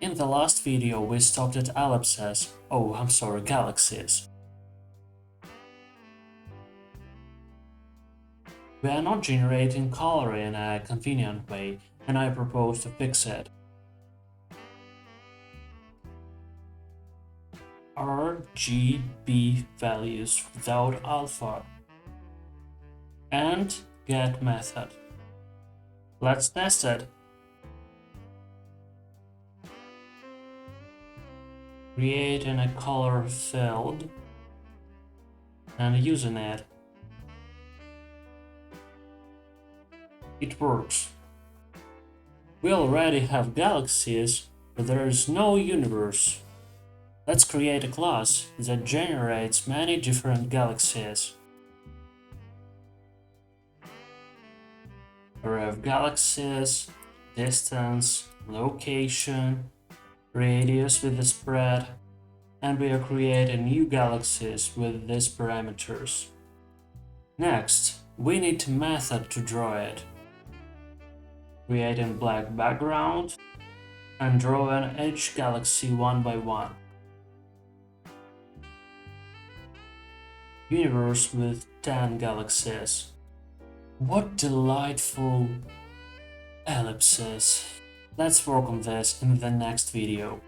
In the last video we stopped at ellipses, galaxies. We are not generating color in a convenient way, and I propose to fix it. RGB values without alpha and get method. Let's test it. Creating a color field and using it. It works. We already have galaxies, but there is no universe. Let's create a class that generates many different galaxies. Array of galaxies, distance, location, radius with the spread, and we are creating new galaxies with these parameters. Next, we need a method to draw it. Creating black background and drawing each galaxy one by one. Universe with 10 galaxies. What delightful ellipses! Let's work on this in the next video.